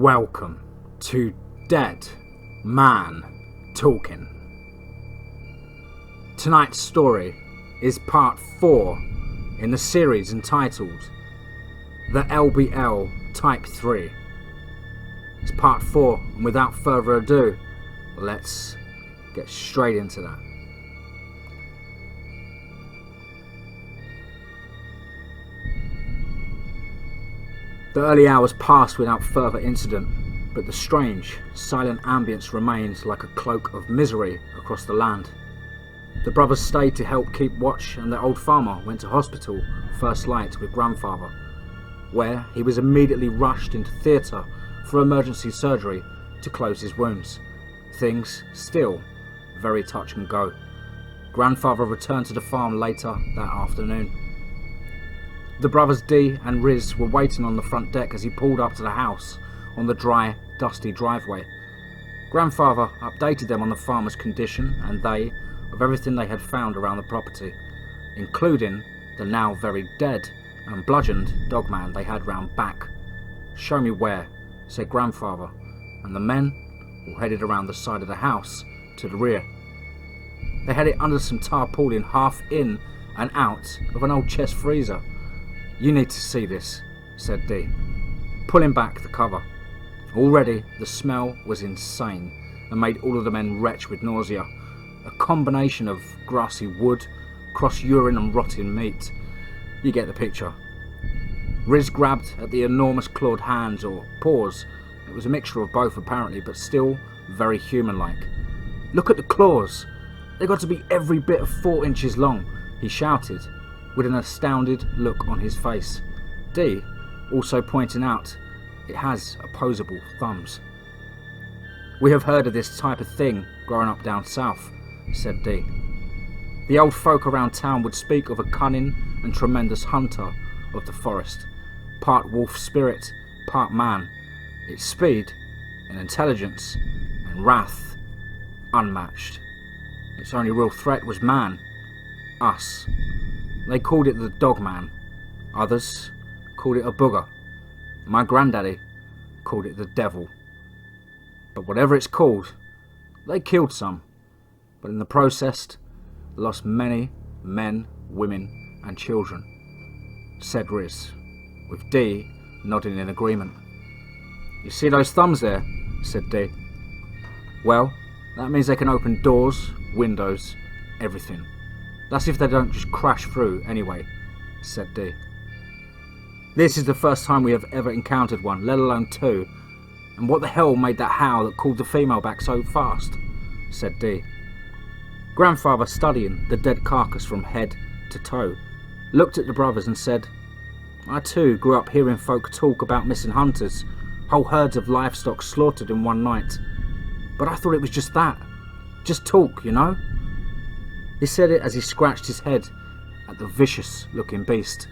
Welcome to Dead Man Talking. Tonight's story is part 4 in the series entitled The LBL Type 3. It's part 4, and without further ado, let's get straight into that. The early hours passed without further incident, but the strange, silent ambience remained like a cloak of misery across the land. The brothers stayed to help keep watch, and the old farmer went to hospital first light with grandfather, where he was immediately rushed into theatre for emergency surgery to close his wounds. Things still very touch and go. Grandfather returned to the farm later that afternoon. The brothers Dee and Riz were waiting on the front deck as he pulled up to the house on the dry, dusty driveway. Grandfather updated them on the farmer's condition and they, of everything they had found around the property, including the now very dead and bludgeoned dogman they had round back. "Show me where," said Grandfather, and the men all headed around the side of the house to the rear. They had it under some tarpaulin half in and out of an old chest freezer. "You need to see this," said Dee, pulling back the cover. Already the smell was insane and made all of the men retch with nausea. A combination of grassy wood, cross urine and rotting meat. You get the picture. Riz grabbed at the enormous clawed hands or paws. It was a mixture of both apparently, but still very human-like. "Look at the claws! They got to be every bit of 4 inches long," he shouted, with an astounded look on his face. Dee also pointing out it has opposable thumbs. "We have heard of this type of thing growing up down south," said Dee. "The old folk around town would speak of a cunning and tremendous hunter of the forest, part wolf spirit, part man. Its speed and intelligence and wrath unmatched. Its only real threat was man, us. They called it the Dogman. Others called it a booger. My granddaddy called it the devil. But whatever it's called, they killed some, but in the process lost many men, women and children," said Riz, with Dee nodding in agreement. "You see those thumbs there?" said Dee. "Well, that means they can open doors, windows, everything. That's if they don't just crash through anyway," said Dee. "This is the first time we have ever encountered one, let alone 2. And what the hell made that howl that called the female back so fast?" said Dee. Grandfather, studying the dead carcass from head to toe, looked at the brothers and said, "I too grew up hearing folk talk about missing hunters, whole herds of livestock slaughtered in one night. But I thought it was just that. Just talk, you know?" He said it as he scratched his head at the vicious-looking beast.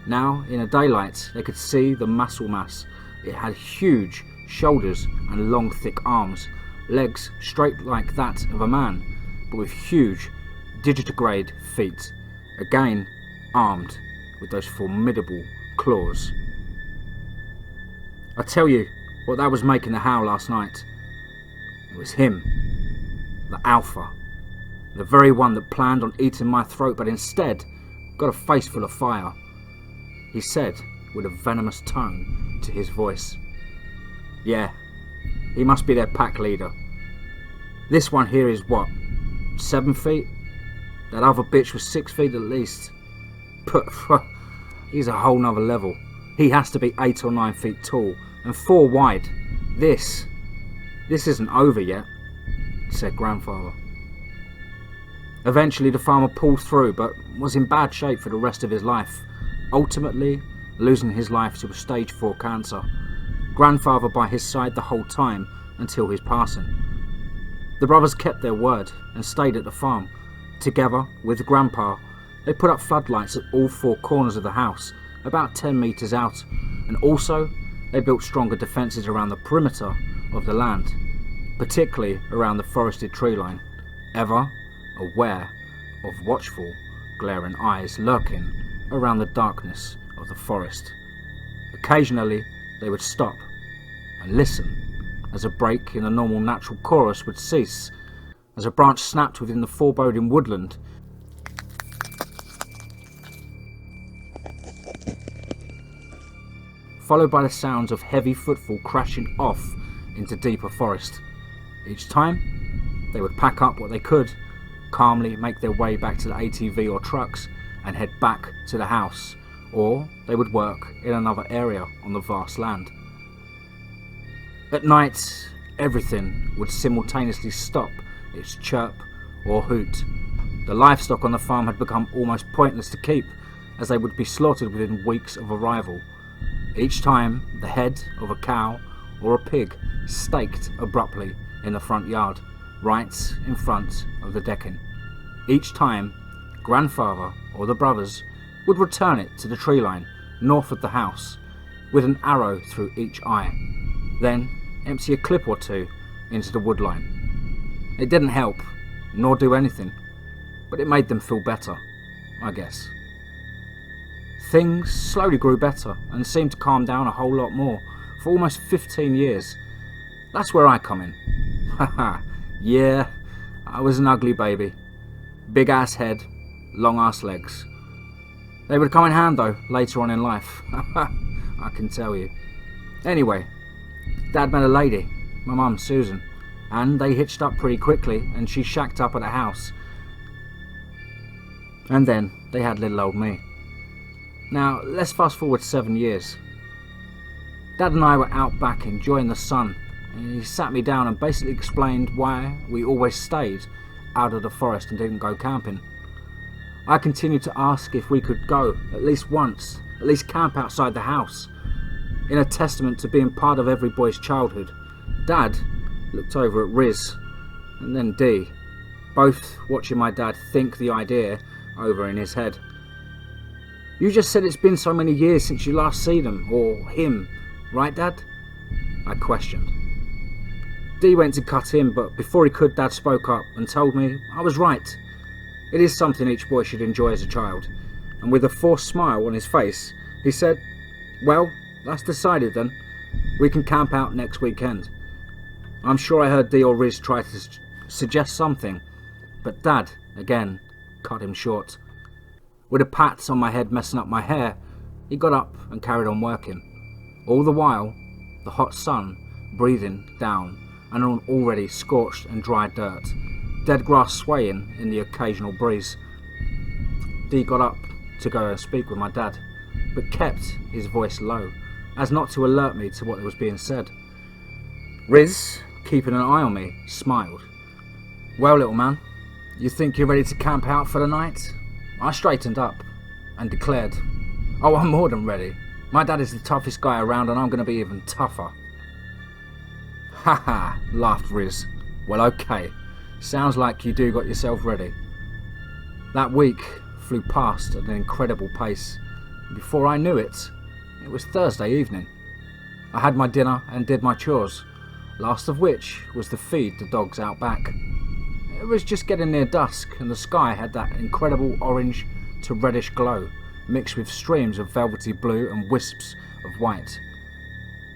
Now, in the daylight, they could see the muscle mass. It had huge shoulders and long, thick arms, legs straight like that of a man, but with huge, digitigrade feet, again armed with those formidable claws. "I tell you what that was making the howl last night. It was him, the Alpha. The very one that planned on eating my throat, but instead got a face full of fire," he said with a venomous tone to his voice. "Yeah, he must be their pack leader. This one here is what, 7 feet? That other bitch was 6 feet at least. But he's a whole nother level. He has to be 8 or 9 feet tall and 4 wide. This isn't over yet," said Grandfather. Eventually the farmer pulled through, but was in bad shape for the rest of his life, ultimately losing his life to a stage 4 cancer. Grandfather by his side the whole time until his passing. The brothers kept their word and stayed at the farm. Together with Grandpa, they put up floodlights at all 4 corners of the house, about 10 metres out, and also they built stronger defences around the perimeter of the land, particularly around the forested tree line, ever aware of watchful, glaring eyes lurking around the darkness of the forest. Occasionally they would stop and listen as a break in the normal natural chorus would cease, as a branch snapped within the foreboding woodland. Followed by the sounds of heavy footfall crashing off into deeper forest. Each time, they would pack up what they could, calmly make their way back to the ATV or trucks and head back to the house, or they would work in another area on the vast land. At night, everything would simultaneously stop its chirp or hoot. The livestock on the farm had become almost pointless to keep, as they would be slaughtered within weeks of arrival. Each time, the head of a cow or a pig staked abruptly in the front yard, right in front of the decking. Each time, grandfather or the brothers would return it to the tree line north of the house, with an arrow through each eye, then empty a clip or two into the wood line. It didn't help, nor do anything, but it made them feel better, I guess. Things slowly grew better and seemed to calm down a whole lot more for almost 15 years. That's where I come in. Haha, yeah, I was an ugly baby. Big ass head, long ass legs. They would come in hand though, later on in life. I can tell you. Anyway, Dad met a lady, my mum Susan, and they hitched up pretty quickly and she shacked up at a house. And then they had little old me. Now, let's fast forward 7 years. Dad and I were out back enjoying the sun, and he sat me down and basically explained why we always stayed out of the forest and didn't go camping. I continued to ask if we could go at least once, at least camp outside the house. In a testament to being part of every boy's childhood, Dad looked over at Riz and then Dee, both watching my dad think the idea over in his head. You just said it's been so many years since you last seen them, or him, right Dad? I questioned. Dee went to cut in, but before he could, Dad spoke up and told me I was right. It is something each boy should enjoy as a child, and with a forced smile on his face, he said, well, that's decided then. We can camp out next weekend. I'm sure I heard Dee or Riz try to suggest something, but Dad, again, cut him short. With a pat on my head messing up my hair, he got up and carried on working. All the while, the hot sun breathing down and on already scorched and dry dirt, dead grass swaying in the occasional breeze. Dee got up to go and speak with my dad, but kept his voice low, as not to alert me to what was being said. Riz, keeping an eye on me, smiled. Well, little man, you think you're ready to camp out for the night? I straightened up and declared, oh, I'm more than ready. My dad is the toughest guy around and I'm going to be even tougher. Haha, laughed Riz. Well, okay. Sounds like you do got yourself ready. That week flew past at an incredible pace. Before I knew it, it was Thursday evening. I had my dinner and did my chores, last of which was to feed the dogs out back. It was just getting near dusk and the sky had that incredible orange to reddish glow, mixed with streams of velvety blue and wisps of white.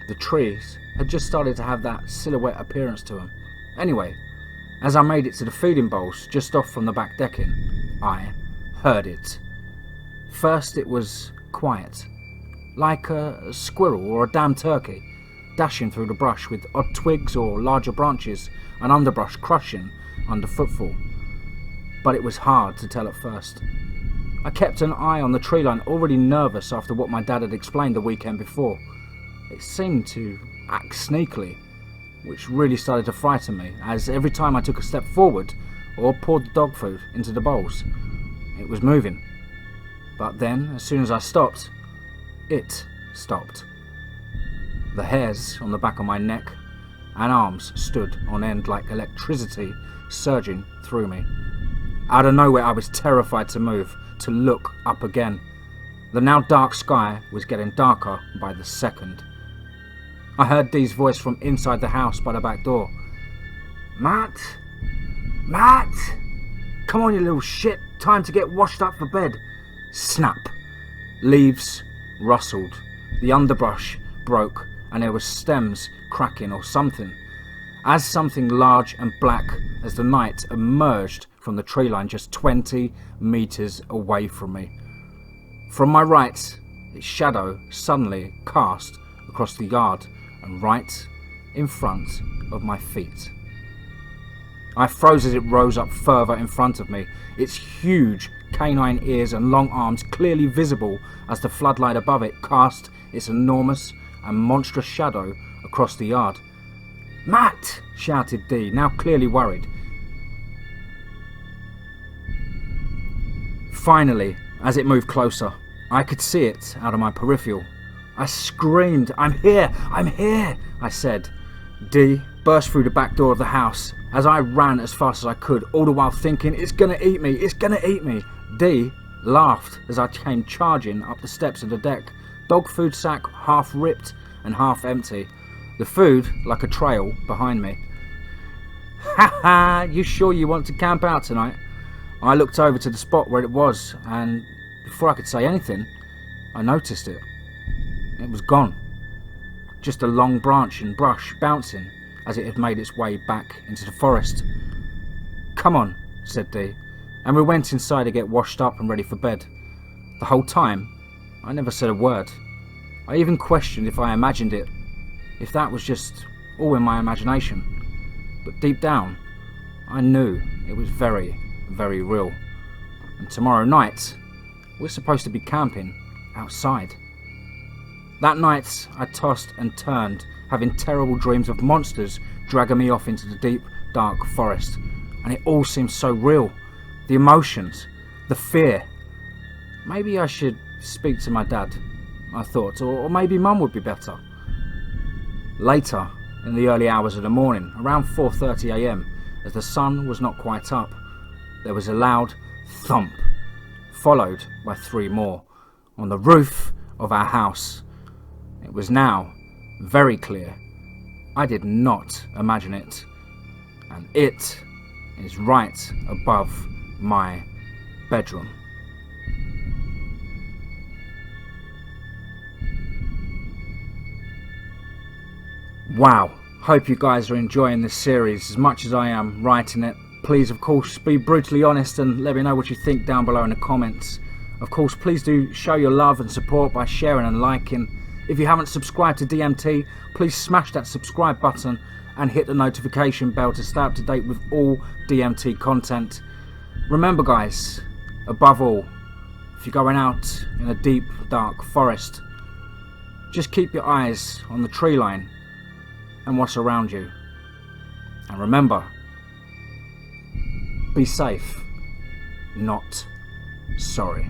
The trees had just started to have that silhouette appearance to them. Anyway, as I made it to the feeding bowls just off from the back decking, I heard it. First it was quiet, like a squirrel or a damn turkey, dashing through the brush with odd twigs or larger branches and underbrush crushing under footfall. But it was hard to tell at first. I kept an eye on the tree line, already nervous after what my dad had explained the weekend before. It seemed to act sneakily, which really started to frighten me, as every time I took a step forward or poured the dog food into the bowls, it was moving. But then, as soon as I stopped, it stopped. The hairs on the back of my neck and arms stood on end like electricity surging through me. Out of nowhere, I was terrified to move, to look up again. The now dark sky was getting darker by the second. I heard Dee's voice from inside the house by the back door. Matt! Matt! Come on, you little shit. Time to get washed up for bed. Snap. Leaves rustled. The underbrush broke and there were stems cracking or something, as something large and black as the night emerged from the tree line just 20 meters away from me. From my right, its shadow suddenly cast across the yard and right in front of my feet. I froze as it rose up further in front of me, its huge canine ears and long arms clearly visible as the floodlight above it cast its enormous and monstrous shadow across the yard. "Matt!" shouted Dee, now clearly worried. Finally, as it moved closer, I could see it out of my peripheral. I screamed, "I'm here! I'm here!" I said. Dee burst through the back door of the house as I ran as fast as I could, all the while thinking, "It's gonna eat me! It's gonna eat me!" Dee laughed as I came charging up the steps of the deck, dog food sack half ripped and half empty, the food like a trail behind me. "Ha ha! You sure you want to camp out tonight?" I looked over to the spot where it was, and before I could say anything, I noticed it. It was gone. Just a long branch and brush bouncing as it had made its way back into the forest. "Come on," said Dee, and we went inside to get washed up and ready for bed. The whole time, I never said a word. I even questioned if I imagined it, if that was just all in my imagination. But deep down, I knew it was very, very real. And tomorrow night, we're supposed to be camping outside. That night, I tossed and turned, having terrible dreams of monsters dragging me off into the deep, dark forest. And it all seemed so real. The emotions, the fear. Maybe I should speak to my dad, I thought, or maybe Mum would be better. Later, in the early hours of the morning, around 4:30 a.m, as the sun was not quite up, there was a loud thump, followed by 3 more, on the roof of our house. It was now very clear. I did not imagine it. And it is right above my bedroom. Wow, hope you guys are enjoying this series as much as I am writing it. Please, of course, be brutally honest and let me know what you think down below in the comments. Of course, please do show your love and support by sharing and liking. If you haven't subscribed to DMT, please smash that subscribe button and hit the notification bell to stay up to date with all DMT content. Remember guys, above all, if you're going out in a deep, dark forest, just keep your eyes on the tree line and what's around you. And remember, be safe, not sorry.